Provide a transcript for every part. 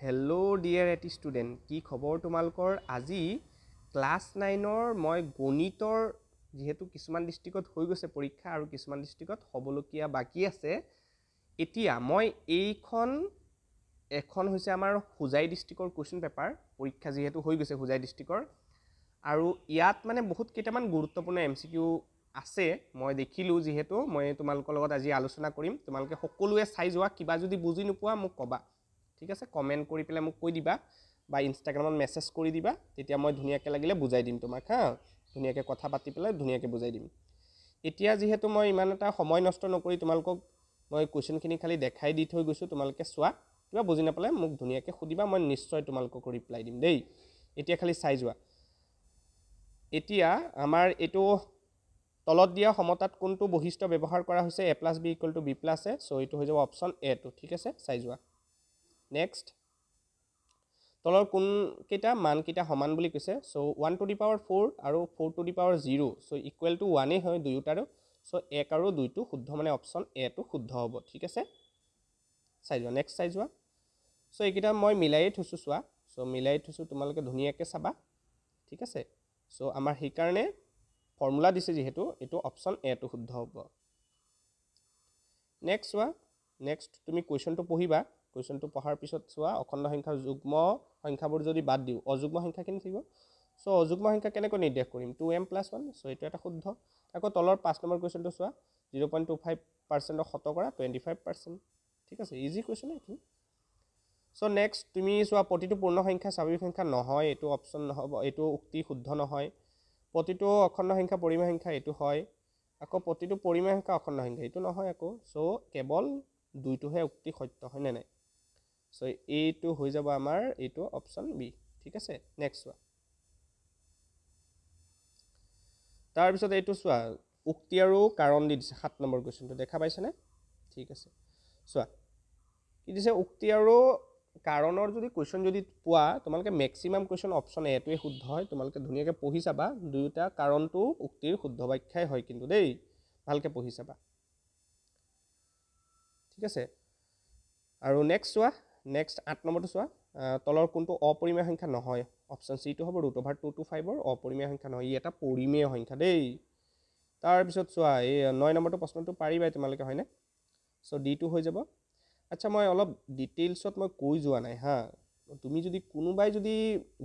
Hello' dear এটি student, কি খবৰ তোমালোকৰ? আজি ক্লাছ 9-ৰ মই গণিতৰ যিহেতু কিছুমান ডিষ্ট্ৰিক্টত হৈ গৈছে পৰীক্ষা আৰু কিছুমান ডিষ্ট্ৰিক্টত হ'বলগীয়া বাকী আছে। এতিয়া মই এখন হৈছে আমাৰ হোজাই ডিষ্ট্ৰিক্টৰ কুৱেশ্যন পেপাৰ, পৰীক্ষা যিহেতু হৈ গৈছে হোজাই ডিষ্ট্ৰিক্টৰ, আৰু ইয়াত মানে বহুত কেইটামান গুৰুত্বপূৰ্ণ MCQ আছে। মই দেখিলোঁ, যিহেতু মই তোমালোকৰ লগত আজি আলোচনা কৰিম। তোমালোকে সকলোৱে চাই যোৱা, কিবা যদি বুজি নোপোৱা মোক ক'বা, ঠিক আছে? কমেণ্ট কৰি পেলাই মোক কৈ দিবা বা ইনষ্টাগ্ৰামত মেছেজ কৰি দিবা, তেতিয়া মই ধুনীয়াকৈ লাগিলে বুজাই দিম তোমাক। ধুনীয়াকৈ কথা পাতি পেলাই ধুনীয়াকৈ বুজাই দিম। এতিয়া যিহেতু মই ইমান এটা সময় নষ্ট নকৰি তোমালোকক মই কুৱেশ্যনখিনি খালি দেখাই দি থৈ গৈছোঁ, তোমালোকে চোৱা। কিবা বুজি নাপালে মোক ধুনীয়াকৈ সুধিবা, মই নিশ্চয় তোমালোকক ৰিপ্লাই দিম দেই। এতিয়া খালি চাই যোৱা। এতিয়া আমাৰ এইটো তলত দিয়া সমতাত কোনটো বৈশিষ্ট্য ব্যৱহাৰ কৰা হৈছে? a+b = b+a, চ' এইটো হৈ যাব অপশ্যন এটো, ঠিক আছে? চাই যোৱা। নেক্সট, তলৰ কোনকেইটা মানকেইটা সমান বুলি কৈছে? চ' 1⁴ আৰু 4⁴, চ' ইকুৱেল টু 1 হয় দুয়োটাৰো। চ' 1 আৰু 2টো শুদ্ধ, মানে অপশ্যন এটো শুদ্ধ হ'ব, ঠিক আছে? চাই যোৱা। নেক্সট চাই যোৱা। চ' এইকেইটা মই মিলাই থৈছোঁ, চোৱা। চ' মিলাই থৈছোঁ, তোমালোকে ধুনীয়াকৈ চাবা, ঠিক আছে? চ' আমাৰ সেইকাৰণে ফৰ্মুলা দিছে যিহেতু, এইটো অপশ্যন এটো শুদ্ধ হ'ব। নেক্সট চোৱা। নেক্সট তুমি কুৱেশ্যনটো পঢ়িবা। কুৱেশ্যনটো পঢ়াৰ পিছত চোৱা, অখণ্ড সংখ্যাৰ যুগ্ম সংখ্যাবোৰ যদি বাদ দিওঁ, অযুগ্ম সংখ্যাখিনি থাকিব। চ' অযুগ্ম সংখ্যা কেনেকৈ নিৰ্দেশ কৰিম? 2m+1, চ' এইটো এটা শুদ্ধ। আকৌ তলৰ 5 নম্বৰ কুৱেশ্যনটো চোৱা, 0.25%ৰ শতকৰা 25%, ঠিক আছে? ইজি কুৱেশ্যন এইটো। চ' নেক্সট তুমি চোৱা, প্ৰতিটো পূৰ্ণ সংখ্যা স্বাভাৱিক সংখ্যা নহয়, এইটো অপশ্যন নহ'ব, এইটো উক্তি শুদ্ধ নহয়। প্ৰতিটো অখণ্ড সংখ্যা পৰিমেয় সংখ্যা, এইটো হয়। আকৌ প্ৰতিটো পৰিমেয় সংখ্যা অখণ্ড সংখ্যা, এইটো নহয় আকৌ। চ' কেৱল 2টোহে উক্তি সত্য, হয়নে নাই? চ' এইটো হৈ যাব আমাৰ এইটো অপশ্যন বি, ঠিক আছে? নেক্সট চোৱা। তাৰপিছত এইটো চোৱা, উক্তি আৰু কাৰণ দি দিছে 7 নম্বৰ কুৱেশ্যনটো, দেখা পাইছেনে? ঠিক আছে, চোৱা কি দিছে। উক্তি আৰু কাৰণৰ যদি কুৱেশ্যন যদি পোৱা, তোমালোকে মেক্সিমাম কুৱেশ্যন অপশ্যন এটোৱে শুদ্ধ হয়। তোমালোকে ধুনীয়াকৈ পঢ়ি চাবা, দুয়োটা কাৰণটো উক্তিৰ শুদ্ধ ব্যাখ্যাই হয় কিন্তু দেই, ভালকৈ পঢ়ি চাবা, ঠিক আছে? আৰু নেক্সট চোৱা। নেক্সট 8 নম্বৰটো চোৱা, তলৰ কোনটো অপৰিমেয় সংখ্যা নহয়? অপশ্যন চিটো হ'ব √2 to 5ৰ অপৰিমেয় সংখ্যা নহয়, ই এটা পৰিমেয় সংখ্যা দেই। তাৰপিছত চোৱা, এই 9 নম্বৰটো প্ৰশ্নটো পাৰিবাই তোমালোকে, হয়নে? চ' ডিটো হৈ যাব। আচ্ছা, মই অলপ ডিটেইলছত মই কৈ যোৱা নাই তুমি যদি কোনোবাই যদি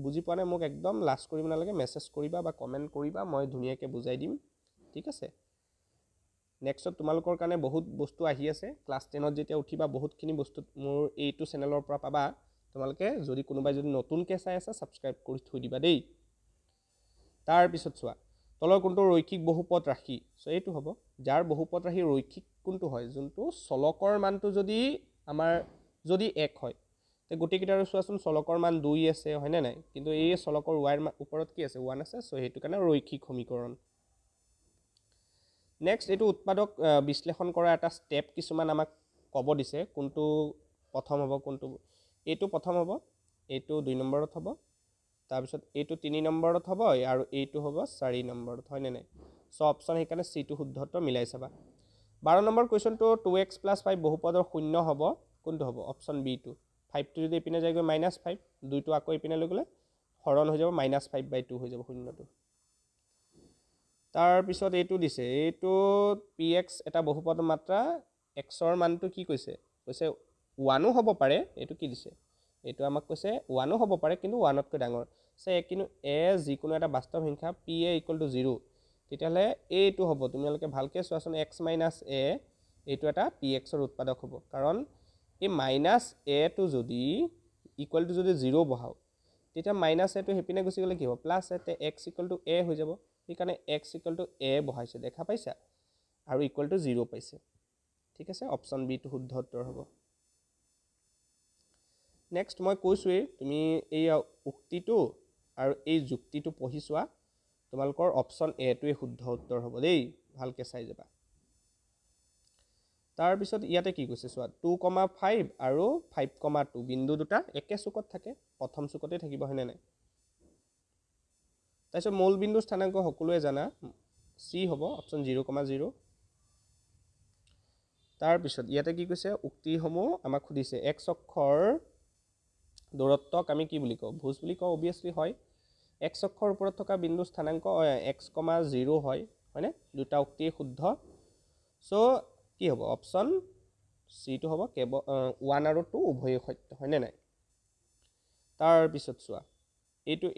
বুজি পোৱা নাই, মোক একদম লাজ কৰিব নালাগে, মেছেজ কৰিবা বা কমেণ্ট কৰিবা, মই ধুনীয়াকৈ বুজাই দিম, ঠিক আছে? নেক্সটত তোমালোকৰ কাৰণে বহুত বস্তু আহি আছে। ক্লাছ 10ত যেতিয়া উঠিবা, বহুতখিনি বস্তু মোৰ এইটো চেনেলৰ পৰা পাবা। তোমালোকে যদি কোনোবাই যদি নতুনকৈ চাই আছে, ছাবস্ক্ৰাইব কৰি থৈ দিবা দেই। তাৰপিছত চোৱা, তলৰ কোনটো ৰৈখিক বহুপদ ৰাশি? চ' এইটো হ'ব। যাৰ বহুপদ ৰাশি ৰৈখিক কোনটো হয়? যোনটো চলকৰ মানটো যদি আমাৰ যদি 1 হয়, তে গোটেইকেইটাৰো চোৱাচোন, চলকৰ মান 2 আছে, হয়নে নাই? কিন্তু এই চলকৰ ৱাইৰ ওপৰত কি আছে? 1 আছে। চ' সেইটো কাৰণে ৰৈখিক সমীকৰণ। নেক্সট, এইটো উৎপাদক বিশ্লেষণ কৰা এটা ষ্টেপ কিছুমান আমাক ক'ব দিছে, কোনটো প্ৰথম হ'ব, কোনটো এইটো প্ৰথম হ'ব, এইটো 2 নম্বৰত হ'ব, তাৰপিছত এইটো 3 নম্বৰত হ'ব, আৰু এইটো হ'ব 4 নম্বৰত, হয়নে নাই? চ' অপশ্যন সেইকাৰণে চিটো শুদ্ধত্ব মিলাই চাবা। 12 নম্বৰ কুৱেশ্যনটো 2x + 5 বহুপদৰ শূন্য হ'ব, কোনটো হ'ব? অপশ্যন বিটো। 5টো যদি এইপিনে যায়গৈ -5, 2টো আকৌ এইপিনে লৈ গ'লে হৰণ হৈ যাব, -5/2 হৈ যাব শূন্যটো। তাৰপিছত এইটো দিছে, এইটো px এটা বহুপদৰ মাত্ৰা, xৰ মানটো কি কৈছে? কৈছে 1ও হ'ব পাৰে। এইটো কি দিছে? এইটো আমাক কৈছে 1ও হ'ব পাৰে, কিন্তু 1তকৈ ডাঙৰ। কিন্তু যিকোনো এটা বাস্তৱ সংখ্যা pa = 0, তেতিয়াহ'লে এইটো হ'ব। তোমালোকে ভালকৈ চোৱাচোন, x - a এইটো এটা pxৰ উৎপাদক হ'ব, কাৰণ এই -aটো যদি যদি 0 বহাওঁ, তেতিয়া -aটো সেইপিনে গুচি গ'লে কি হ'ব? +a, x = a হৈ যাব। সেইকাৰণে x = a বহাইছে, দেখা পাইছা? আৰু =0 পাইছে, ঠিক আছে? অপশ্যন বিটো শুদ্ধ উত্তৰ হ'ব। নেক্সট, মই কৈছোঁৱেই তুমি এই উক্তিটো আৰু এই যুক্তিটো পঢ়ি চোৱা, তোমালোকৰ অপশ্যন এটোৱে শুদ্ধ উত্তৰ হ'ব দেই, ভালকৈ চাই যাবা। তাৰপিছত ইয়াতে কি কৈছে চোৱা, 2,5 আৰু 5,2 বিন্দু দুটা একে চুকত থাকে, প্ৰথম চুকতে থাকিব, হয়নে নাই? তাৰপিছত মূল বিন্দুৰ স্থানাংক সকলোৱে জানা, চি হ'ব, অপশ্যন 0,0। তাৰপিছত ইয়াতে কি কৈছে? উক্তিসমূহ আমাক সুধিছে, x অক্ষৰ দূৰত্বক আমি কি বুলি কওঁ ভুজ বুলি কওঁ অবিয়াছলি হয় x অক্ষৰ ওপৰত থকা বিন্দু স্থানাংক x, 0 হয় হয়নে দুটা উক্তিয়ে শুদ্ধ সো কি হ'ব অপচন সি টো হ'ব কেৱল 1 আৰু 2 উভয়ে সত্য হয়নে নাই তাৰ পিছত চোৱা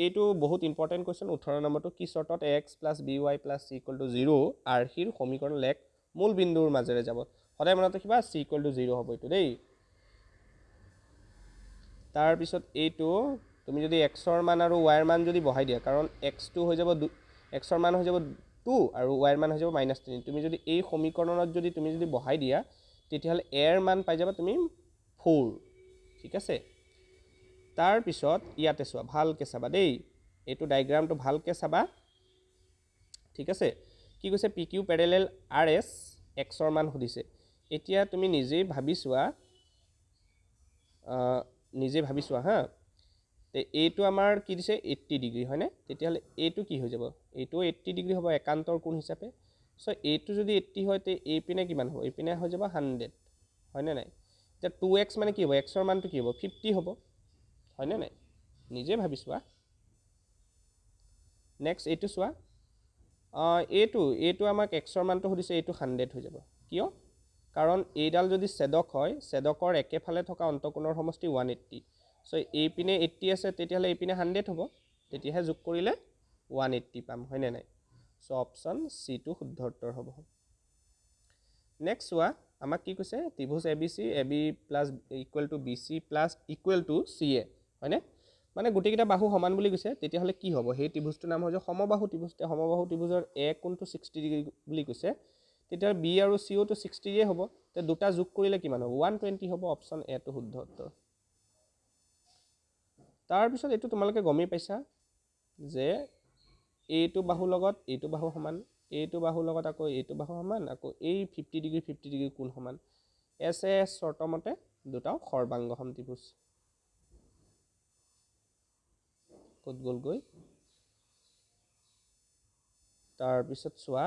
এইটো বহুত ইম্পৰ্টেন্ট কোৱেশ্চন 18 নম্বৰটো কি শৰ্তত x + by + c = 0 আৰ্হিৰ সমীকৰণ লেখ মূল বিন্দুৰ মাজেৰে যাব সদায় মনত ৰাখিবা c = 0 হ'ব এইটো দেই তাৰ পিছত এইটো তুমি যদি x ৰ মান আৰু y ৰ মান যদি বহাই দিয়া কাৰণ x টো হৈ যাব x ৰ মান হৈ যাব 2 আৰু y ৰ মান হৈ যাব -3 তুমি যদি এই সমীকৰণত যদি তুমি যদি বহাই দিয়া তেতিয়াহলে a ৰ মান পাই যাবা তুমি 4 ঠিক আছে তাৰ পিছত ইয়াতে চোৱা ভালকে চাবা দেই এইটো ডায়াগ্ৰামটো ভালকে চাবা ঠিক আছে কি কৈছে pq প্যাৰেলাল rs x ৰ মান সুধিছে এতিয়া তুমি নিজেই ভাবি চোৱা হা তে এইটো আমাৰ কি দিছে 80 ডিগ্ৰী হয়নে তেতিয়াহলে এইটো কি হৈ যাব এইটো 80 ডিগ্ৰী হ'ব একান্তৰ কোণ হিচাপে সো এইটো যদি 80 হয় তে এই পিনে কিমান হ'ব এই পিনে হৈ যাব 100 হয়নে নাই এতিয়া 2x মানে কি হ'ব x ৰ মানটো কি হ'ব 50 হ'ব হয়নে নাই নিজে ভাবি চোৱা নেক্সট এইটো চোৱা এইটো আমাক x ৰ মানটো সুধিছে এইটো 100 হৈ যাব কিয় কাৰণ এইডাল যদি ছেদক হয় ছেদকৰ একেফালে থকা অন্তকোণৰ সমষ্টি 180 সো এই পিনে 80 আছে তেতিয়াহলে এই পিনে 100 হ'ব তেতিয়াহে যোগ কৰিলে 180 পাম হয়নে নাই সো অপচন সি টো শুদ্ধ উত্তৰ হ'ব নেক্সট চোৱা আমাক কি কৈছে ত্ৰিভুজ ABC AB = BC = CA হয়নে মানে গোটেইকেইটা বাহু সমান বুলি কৈছে তেতিয়াহলে কি হ'ব সেই ত্ৰিভুজটোৰ নাম হৈ যাব সমবাহু ত্ৰিভুজৰ A কোণটো 60 ডিগ্ৰী বুলি কৈছে তেতিয়া B আৰু C টো 60 এ হ'ব তে দুটা যোগ কৰিলে কিমান হ'ব 120 হ'ব অপচন এ টো শুদ্ধ উত্তৰ তাৰ পিছত এইটো তোমালোকে গমেই পাইছা যে এইটো বাহু লগত এইটো বাহু সমান এইটো বাহু লগত আকৌ এইটো বাহু সমান আকৌ এই 50 ডিগ্ৰী কোণ সমান এছ শৰ্ত মতে দুটাও সৰ্বাংগ সমত্ৰিভুজ কত গল গৈ তাৰ পিছত চোৱা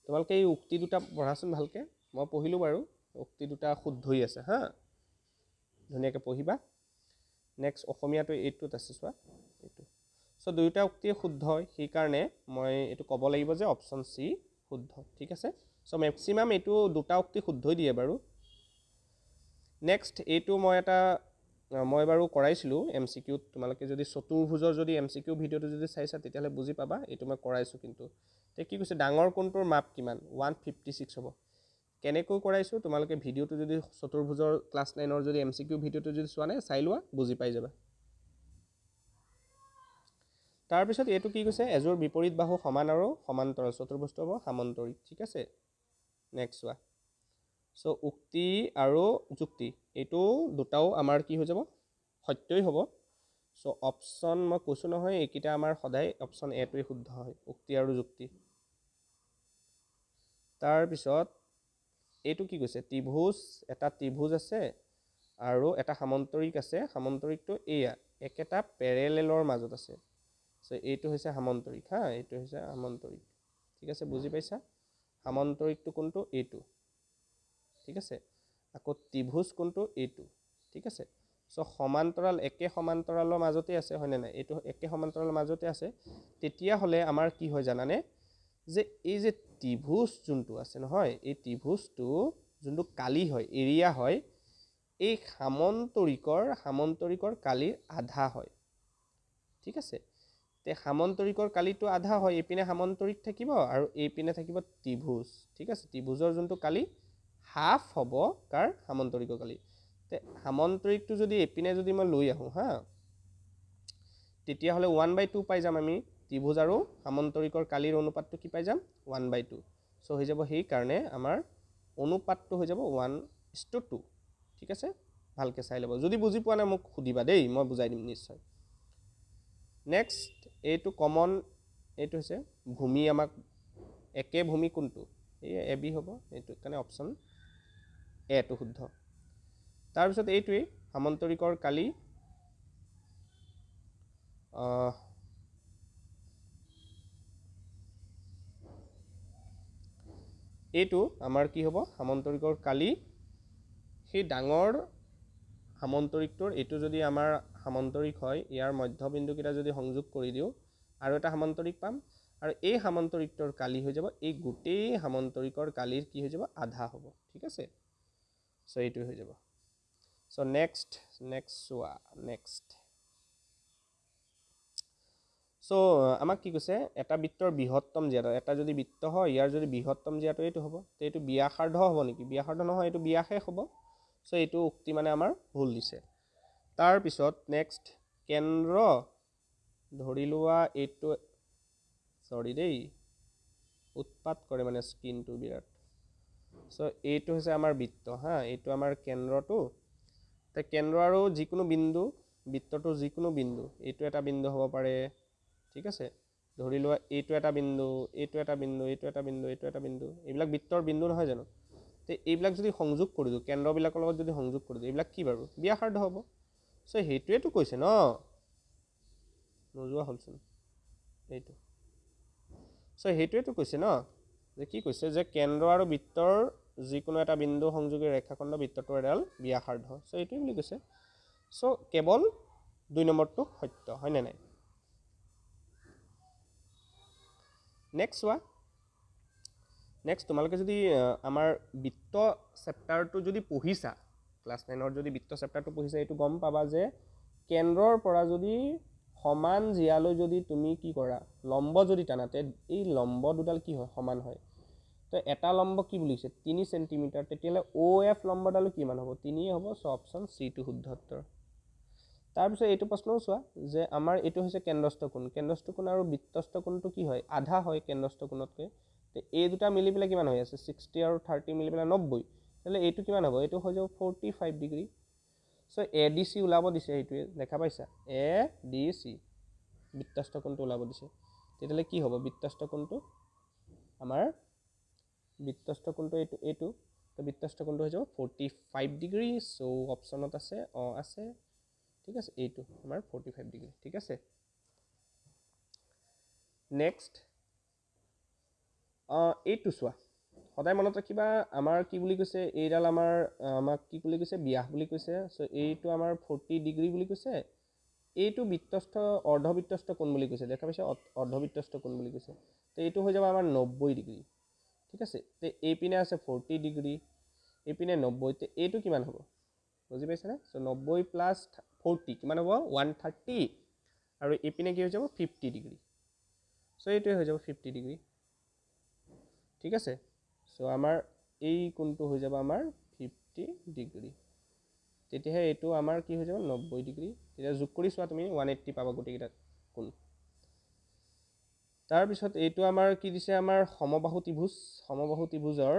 তোমালোকে এই উক্তি দুটা পঢ়াচোন ভালকে মই পঢ়িলো বাৰু উক্তি দুটা শুদ্ধই আছে হা ধুনীয়াকৈ পঢ়িবা নেক্সট অসমীয়াটো এইটোত আছে চোৱা এইটো সো দুইটা উক্তি শুদ্ধ হয় সেই কাৰণে মই এইটো ক'ব লাগিব যে অপচন সি শুদ্ধ ঠিক আছে সো ম্যাক্সিমাম এইটো দুটা উক্তি শুদ্ধই দিয়ে বাৰু নেক্সট এইটো মই বাৰু কৰাইছিলো এমসিকিউত তোমালোকে যদি চতুৰ্ভুজৰ যদি এমসিকিউ ভিডিওটো যদি চাইছা তেতিয়াহলে বুজি পাবা এইটো মই কৰাইছো কিন্তু তে কি কৈছে ডাঙৰ কোণটোৰ মাপ কিমান 156 হ'ব কেনেকৈ কৰাইছো তোমালোকে ভিডিওটো যদি চতুৰ্ভুজৰ ক্লাস 9 ৰ যদি এমসিকিউ ভিডিওটো যদি চোৱা নাই চাই লোৱা বুজি পাই যাবা তাৰ পিছত এইটো কি কৈছে এজোৰ বিপৰীত বাহু সমান আৰু সমান্তৰাল চতুৰ্ভুজটো হ'ব সামান্তৰিক ঠিক আছে নেক্সট চোৱা সো উক্তি আৰু যুক্তি এইটো দুটাও আমাৰ কি হৈ যাব সত্যই হ'ব সো অপচন মই কৈছো নহয় এইকিটা আমাৰ সদায় অপচন এ টোই শুদ্ধ হয় উক্তি আৰু যুক্তি তাৰ পিছত এইটো কি কৈছে এটা ত্ৰিভুজ আছে আৰু এটা সামান্তৰিক আছে সামান্তৰিকটো এয়া একেটা প্যাৰেলেলৰ মাজত আছে সো এইটো হৈছে সামান্তৰিক হা এইটো হৈছে সামান্তৰিক ঠিক আছে বুজি পাইছা সামান্তৰিকটো কোনটো এইটো ঠিক আছে আকৌ ত্ৰিভুজ কোনটো এইটো ঠিক আছে সো সমান্তৰাল একে সমান্তৰালৰ মাজতে আছে হয়নে নাই এইটো একে সমান্তৰালৰ মাজতে আছে তেতিয়া হলে আমাৰ কি হয় জানানে যে এই যে ত্ৰিভুজ যোনটো আছে নহয় এই ত্ৰিভুজটো যোনটো কালি হয় এৰিয়া হয় এই সামান্তৰিকৰ কালিৰ আধা হয় ঠিক আছে তে সামান্তৰিকৰ কালিটো আধা হয় এইপিনে সামান্তৰিক থাকিব আৰু এইপিনে থাকিব ত্ৰিভুজ ঠিক আছে ত্ৰিভুজৰ যোনটো কালি হাফ হ'ব কাৰ সামান্তৰিকৰ কালি তে সামান্তৰিকটো যদি এইপিনে যদি মই লৈ আহো হা তেতিয়া হলে 1/2 পাই যাম আমি ত্ৰিভুজ আৰু সামান্তৰিকৰ কালিৰ অনুপাতটো কি পাই যাম 1/2 সো হৈ যাব সেই কাৰণে আমাৰ অনুপাতটো হৈ যাব 1:2 ঠিক আছে ভালকে চাই লব যদি বুজি পোৱা নাই মোক সুধিবা দেই মই বুজাই দিম নিশ্চয় নেক্সট এইটো কমন এইটো হৈছে ভূমি আমাক একে ভূমি কোনটো এই এবি হ'ব এইটো কাৰণে অপচন এ টো শুদ্ধ তাৰ পিছত এইটোই সামান্তৰিকৰ কালি এইটো আমাৰ কি হ'ব সামান্তৰিকৰ কালি সেই ডাঙৰ সামন্তৰিকটোৰ এইটো যদি আমাৰ সামন্তৰিক হয় ইয়াৰ মধ্যবিন্দুকেইটা যদি সংযোগ কৰি দিওঁ আৰু এটা সামন্তৰিক পাম আৰু এই সামন্তৰিকটোৰ কালি হৈ যাব এই গোটেই সামন্তৰিকৰ কালিৰ কি হৈ যাব আধা হ'ব ঠিক আছে সো এইটো হৈ যাব সো নেক্সট চোৱা নেক্সট সো আমাক কি কৈছে এটা বৃত্তৰ বৃহত্তম জ্যাটো এটা যদি বৃত্ত হয় ইয়াৰ যদি বৃহত্তম জ্যাটো এইটো হ'ব তে এইটো ব্যাসাৰ্ধ হ'ব নেকি ব্যাসাৰ্ধ নহয় এইটো ব্যাসে হ'ব সো এইটো উক্তি মানে আমাৰ ভুল দিছে তাৰ পিছত নেক্সট কেন্দ্ৰ ধৰি লোৱা এইটো সৰি দেই উৎপাত কৰে মানে স্ক্ৰিনটো বিৰাট সো এইটো হৈছে আমাৰ বৃত্ত হা এইটো আমাৰ কেন্দ্ৰটো তে কেন্দ্ৰ আৰু যিকোনো বিন্দু বৃত্তটো যিকোনো বিন্দু এইটো এটা বিন্দু হ'ব পাৰে ঠিক আছে ধৰি লোৱা এইটো এটা বিন্দু এইটো এটা বিন্দু এইটো এটা বিন্দু এইটো এটা বিন্দু এইবিলাক বৃত্তৰ বিন্দু নহয় জানো তে এইবিলাক যদি সংযোগ কৰি দিওঁ কেন্দ্ৰবিলাকৰ লগত যদি সংযোগ কৰি দিওঁ এইবিলাক কি বাৰু ব্যাসাৰ্ধ হ'ব সো সেইটোৱেতো কৈছে ন নোযোৱা হ'লচোন এইটো সো সেইটোৱেতো কৈছে ন যে কি কৈছে যে কেন্দ্ৰ আৰু বৃত্তৰ যিকোনো এটা বিন্দু সংযোগী ৰেখাখণ্ড বৃত্তটোৰ এডাল ব্যাসাৰ্ধ সো এইটোৱে বুলি কৈছে সো কেৱল 2 নম্বৰটো সত্য হয় নে নাই নেক্সট চোৱা নেক্সট তোমালোকে যদি আমাৰ বৃত্ত চেপ্টাৰটো যদি পঢ়িছা ক্লাছ 9ৰ যদি বৃত্ত চেপ্টাৰটো পঢ়িছা এইটো গম পাবা যে কেন্দ্ৰৰ পৰা যদি সমান জিয়ালৈ যদি তুমি কি কৰা লম্ব যদি টানাতে এই লম্ব দুডাল কি হয় সমান হয় তো এটা লম্ব কি বুলিছে 3 সেন্টিমিটাৰ তেতিয়ালে OF লম্বডালো কিমান হ'ব 3 হ'ব সো অপচন সি টু শুদ্ধ উত্তৰ তাৰ পিছত এইটো প্ৰশ্নও চোৱা যে আমাৰ এইটো হৈছে কেন্দ্ৰস্থ কোণ আৰু বৃত্তস্থ কোণটো কি হয় আধা হয় কেন্দ্ৰস্থ কোণতকৈ তে এই দুটা মিলি পেলাই কিমান হৈ আছে 60 আৰু 30 মিলি পেলাই 90 তাহলে এইটো কিমান হ'ব এইটো হৈ যাব 45 ডিগ্ৰী সো ADC ওলাব দিছে এইটোৱে দেখা পাইছা ADC বৃত্তস্থ কোণটো ওলাব দিছে তেতিয়ালে কি হ'ব বৃত্তস্থ কোণটো আমাৰ বৃত্তস্থ কোণটো এইটো তো বৃত্তস্থ কোণটো হৈ যাব 45 ডিগ্ৰী সো অপচনত আছে আছে ঠিক আছে এইটো আমাৰ 45 ডিগ্ৰী ঠিক আছে নেক্সট এইটো চোৱা সদায় মনত ৰাখিবা আমাৰ কি বুলি কৈছে এইডাল আমাক কি বুলি কৈছে ব্যাস বুলি কৈছে সো এইটো আমাৰ 40 ডিগ্ৰী বুলি কৈছে এইটো বৃত্তস্থ অৰ্ধবৃত্তস্থ কোণ বুলি কৈছে দেখা পাইছে অৰ্ধবৃত্তস্থ কোণ বুলি কৈছে তো এইটো হৈ যাব আমাৰ 90 ডিগ্ৰী ঠিক আছে তে এইপিনে আছে 40 ডিগ্ৰী এইপিনে 90 তে এইটো কিমান হ'ব বুজি পাইছানে সো 90 প্লাস 40 কিমান হ'ব 130 আৰু এইপিনে কি হৈ যাব 50 ডিগ্ৰী সো এইটোৱে হৈ যাব 50 ডিগ্ৰী ঠিক আছে সো আমাৰ এই কোণটো হৈ যাব আমাৰ 50 ডিগ্ৰী তেতিয়াহে এইটো আমাৰ কি হৈ যাব 90 ডিগ্ৰী তেতিয়া যোগ কৰি চোৱা তুমি 180 পাবা গোটেইকেইটা কোণ তাৰ পিছত এইটো আমাৰ কি দিছে আমাৰ সমবাহু ত্ৰিভুজৰ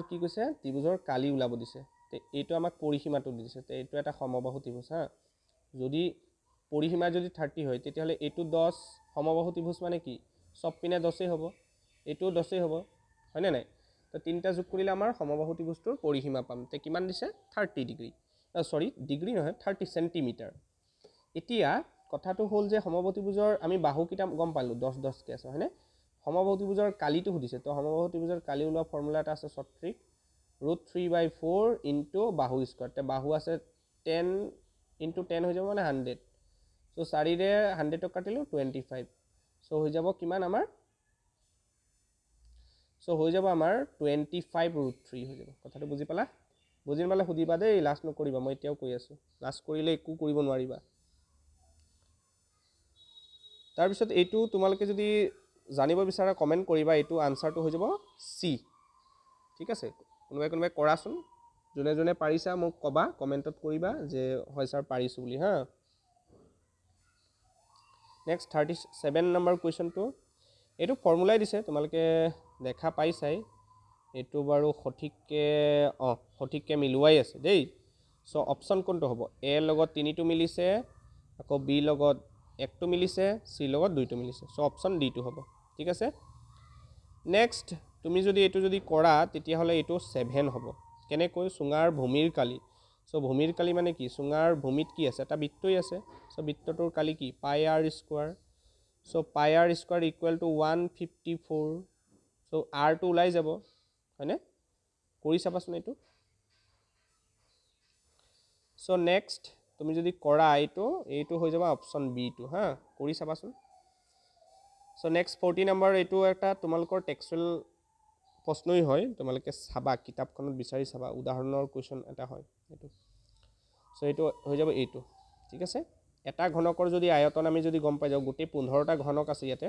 কি কৈছে ত্ৰিভুজৰ কালি ওলাব দিছে তে এইটো আমাক পৰিসীমাটো দিছে তে এইটো এটা সমবাহু ত্ৰিভুজ হা যদি পৰিসীমা যদি 30 হয় তেতিয়াহলে এইটো 10 সমবাহু ত্ৰিভুজ মানে কি সব পিনে 10 হ'ব এইটো 10 হ'ব হয়নে নাই তো তিনটা যোগ কৰিলে আমাৰ সমবাহু ত্ৰিভুজটোৰ পৰিসীমা পাম তে কিমান দিছে 30 ডিগ্ৰী সৰি ডিগ্ৰী নহয় 30 সেন্টিমিটাৰ এতিয়া কথাটো হ'ল যে সমবাহু ত্ৰিভুজৰ আমি বাহু কিটা গম পালো 10 10 কে আছে হয়নে সমবাহু ত্ৰিভুজৰ কালিটো সুধিছে তো সমবাহু ত্ৰিভুজৰ কালি ওলোৱা ফৰ্মুলা এটা আছে সট্ৰিক √3/4 ইনটু বাহু স্কয়াৰ তে বাহু আছে 10 ইনটু 10 হৈ যাব মানে 100 সো 4 ৰে 100 কাটিলো 25 সো হৈ যাব কিমান আমাৰ সো হৈ যাব আমাৰ 25√3 হৈ যাব কথাটো বুজি পালা বুজি নাপালে সুধিবা দেই লাষ্ট নকৰিবা মই এতিয়াও কৈ আছো লাষ্ট কৰিলে একো কৰিব নোৱাৰিবা তাৰ পিছত এইটো তোমালোকে যদি জানিব বিচাৰা কমেন্ট কৰিবা এইটো আনসাৰটো হৈ যাব সি ঠিক আছে কোনোবাই কৰাচোন জনে জনে পাৰিছা মোক কবা কমেন্টত কৰিবা যে হয় স্যাৰ পাৰিছো বুলি হা নেক্সট 37 নম্বৰ কোৱেশ্চনটো এইটো ফৰ্মুলাই দিছে তোমালোকে দেখা পাইছাই এইটো বাৰু সঠিককে মিলুৱাই আছে দেই সো অপচন কোনটো হ'ব এ লগত 3 টো মিলিছে আকৌ বি লগত 1 টো মিলিছে সি লগত 2 টো মিলিছে সো অপচন ডি টো হ'ব ঠিক আছে নেক্সট তুমি যদি এটো যদি কৰা তেতিয়া হলে এটো 7 হ'ব কেনে কৈ সুঙাৰ ভূমিৰ কালি সো ভূমিৰ কালি মানে কি সুঙাৰ ভূমিত কি আছে এটা বৃত্তই আছে সো বৃত্তটোৰ কালি কি পাই r স্কয়াৰ সো পাই r square equal to 154 so r টো ওলাই যাব হয়নে কৰি চাবাচোন এটো সো নেক্সট তুমি যদি কৰা এইটো হৈ যাব অপশ্যন বি টো হা কৰি চাবাচোন সো নেক্সট 40 নম্বৰ এইটো এটা তোমালোকৰ টেক্সচুৱেল প্ৰশ্নই হয় তোমালোকে চাবা কিতাপখনত বিচাৰি চাবা উদাহৰণৰ কোৱেশ্চন এটা হয় এইটো সো এইটো হৈ যাব এইটো ঠিক আছে এটা ঘনকৰ যদি আয়তন আমি যদি গম পাই যাও গোটেই 15টা ঘনক আছে ইয়াতে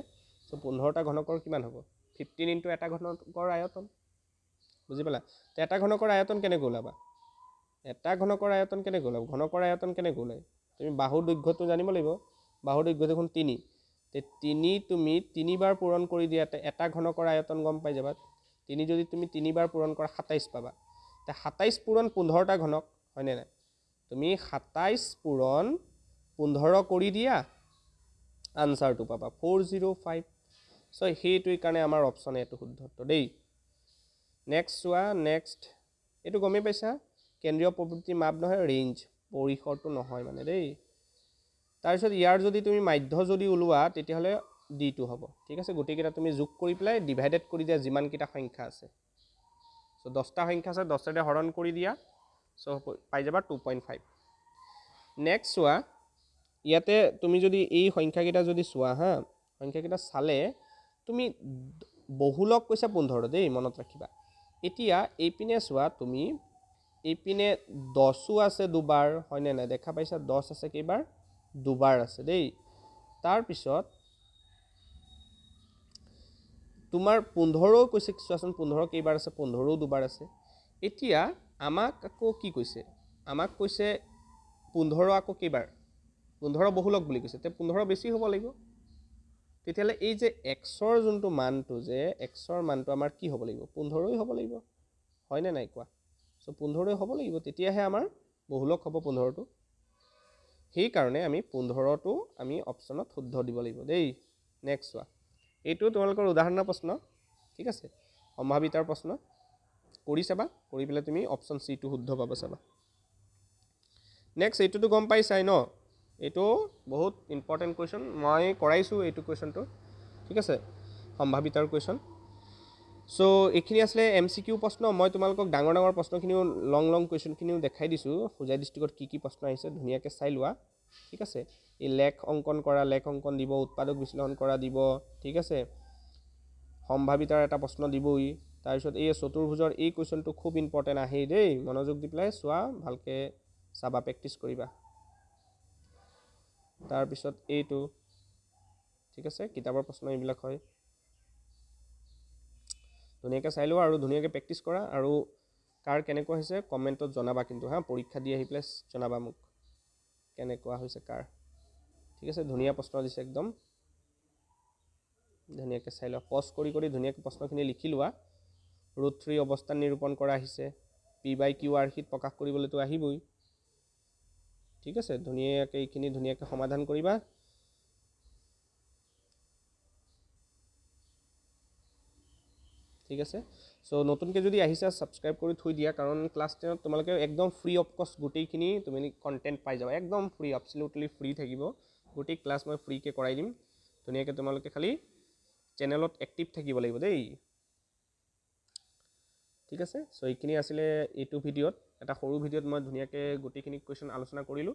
সো 15টা ঘনকৰ কিমান হ'ব 15 ইনটু এটা ঘনকৰ আয়তন বুজি পালা তে এটা ঘনকৰ আয়তন কেনেকৈ ওলাবা এটা ঘনকৰ আয়তন কেনেকৈ ওলাব ঘনকৰ আয়তন কেনেকৈ ওলাই তুমি বাহুৰ দৈৰ্ঘ্যটো জানিব লাগিব বাহুৰ দৈৰ্ঘ্য দেখোন 3 তে 3 তুমি 3 বাৰ পূৰণ কৰি দিয়াতে এটা ঘনকৰ আয়তন গম পাই যাবা 3 যদি তুমি 3 বাৰ পূৰণ কৰা 27 পাবা তে 27 পূৰণ 15টা ঘনক হয় নে নাই তুমি 27 পূৰণ 15 কৰি দিয়া আনসাৰটো পাবা 405 সো হেইটোৰ কাৰণে আমাৰ অপচন এটো শুদ্ধটো দেই নেক্সট চোৱা নেক্সট এটো গমে পাইছা কেন্দ্ৰীয় প্ৰবৃত্তি মাপ নহয় ৰেঞ্জ পৰিসৰটো নহয় মানে দেই তাৰ পিছত ইয়াৰ যদি তুমি মাধ্য যদি উলোৱা তেতিয়া হলে ডি টো হ'ব ঠিক আছে গোটেই কেইটা তুমি যোগ কৰি প্লাই ডিভাইডেড কৰি দিয়া যিমান কেইটা সংখ্যা আছে সো 10টা সংখ্যা আছে 10 ৰে হৰণ কৰি দিয়া সো পাই যাবা 2.5 নেক্সট চোৱা ইয়াতে তুমি যদি এই সংখ্যা কেইটা যদি চোৱা হা সংখ্যা কেইটা চালে তুমি বহুলক কৈছা 15 দেই মনত ৰাখিবা এতিয়া এইপিনে চোৱা তুমি এইপিনে 10ও আছে দুবাৰ হয় নে নাই দেখা পাইছা 10 আছে কেইবাৰ দুবাৰ আছে দেই তাৰ পিছত তোমাৰ 15ও কৈছে চোৱাচোন 15 কেইবাৰ আছে 15ও দুবাৰ আছে এতিয়া আমাক আকৌ কি কৈছে আমাক কৈছে 15 আকৌ কেইবাৰ 15 বহুলক বুলি কৈছে তে 15 বেছি হ'ব লাগিব তেতিয়ালে এই যে x ৰ যোনটো মানটো যে x ৰ মানটো আমাৰ কি হ'ব লাগিব 15ই হ'ব লাগিব হয় নে নাই কোৱা সো 15ই হ'ব লাগিব তেতিয়াহে আমাৰ বহুলক হ'ব 15টো সেই কাৰণে আমি 15টো আমি অপচনত শুদ্ধ দিব লাগিব দেই নেক্সট চোৱা এইটো তোমালোকৰ উদাহৰণৰ প্ৰশ্ন ঠিক আছে সম্ভাৱিতাৰ প্ৰশ্ন কৰি চাবা কৰি পেলে তুমি অপচন সি টো শুদ্ধ পাবা চাবা নেক্সট এইটোটো গম পাইছাই ন এইটো বহুত ইম্পৰ্টেন্ট কোৱেশ্চন মই কৰাইছো এইটো কোৱেশ্চনটো ঠিক আছে সম্ভাৱিতাৰ কোৱেশ্চন সো এখিনি আসলে এমসিকিউ প্ৰশ্ন মই তোমালোকক ডাঙৰ ডাঙৰ প্ৰশ্নখিনিও লং কোৱেশ্চনখিনিও দেখাই দিছো হোজাই ডিস্ট্ৰিক্টত কি প্ৰশ্ন আহিছে ধুনিয়াকে চাই লোৱা ঠিক আছে এই লেখ অঙ্কন কৰা লেখ অঙ্কন দিব উৎপাদক বিশ্লেষণ কৰা দিব ঠিক আছে সম্ভাৱিতাৰ এটা প্ৰশ্ন দিবই তাৰ পিছত এই চতুৰ্ভুজৰ এই কোৱেশ্চনটো খুব ইম্পৰ্টেন্ট আহে দেই মনোযোগ দি প্লাই চোৱা ভালকে চাবা প্ৰেক্টিস কৰিবা তাৰ পিছত এইটো ঠিক আছে কিতাপৰ প্ৰশ্ন এইবিলাক হয় ধুনিয়াকে চাই লোৱা আৰু ধুনিয়াকে প্ৰেক্টিস কৰা আৰু কাৰ কেনেকুৱা হৈছে কমেন্টত জনাবা কিন্তু হা পৰীক্ষা দি আহি প্লাস জনাবা মোক কেনেকুৱা হৈছে কাৰ ঠিক আছে ধুনিয়া প্ৰশ্ন দিছে একদম ধুনিয়াকে চাই লোৱা পজ কৰি ধুনিয়াকে প্ৰশ্নখিনি লিখি লোৱা √3 অৱস্থান নিৰূপণ কৰা আহিছে p/q আৰ্হিত প্ৰকাশ কৰিবলৈ তো আহিবই ঠিক আছে ধুনিয়াকে এইখিনি ধুনিয়াকে সমাধান কৰিবা ঠিক আছে সো নতুনকে যদি আহিছা সাবস্ক্ৰাইব কৰি থৈ দিয়া কাৰণ ক্লাস 10 তোমালোকে একদম ফ্ৰী অফ কষ্ট গোটেইখিনি তুমি কন্টেন্ট পাই যাবা একদম ফ্ৰী অ্যাবসলিউটলি ফ্ৰী থাকিব গোটেই ক্লাস মই ফ্ৰী কে কৰাই দিম ধুনিয়াকে তোমালোকে খালি চেনেলত এক্টিভ থাকিব লাগিব দেই ঠিক আছে সো এইখিনি আসলে এইটো ভিডিওত এটা সৰু ভিডিওত মই ধুনিয়াকে গোটেইখিনি কোৱেশ্চন আলোচনা কৰিলো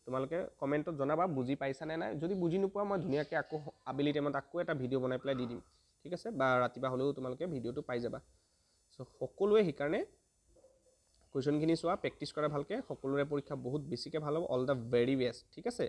তোমালোকে কমেন্টত জনাবা বুজি পাইছা নে নাই যদি বুজি নোপোৱা মই ধুনিয়াকে আকৌ আবেলি টাইমত আকৌ এটা ভিডিও বনাই প্লাই দি দিম ঠিক আছে বা ৰাতিবা হলেও তোমালোকে ভিডিওটো পাই যাবা সো সকলোৱে হিকাৰণে কোৱেশ্চনখিনি চোৱা প্ৰেক্টিস কৰা ভালকে সকলোৰে পৰীক্ষা বহুত বেছিকে ভাল হ'ব অল দা ভেৰি বেষ্ট ঠিক আছে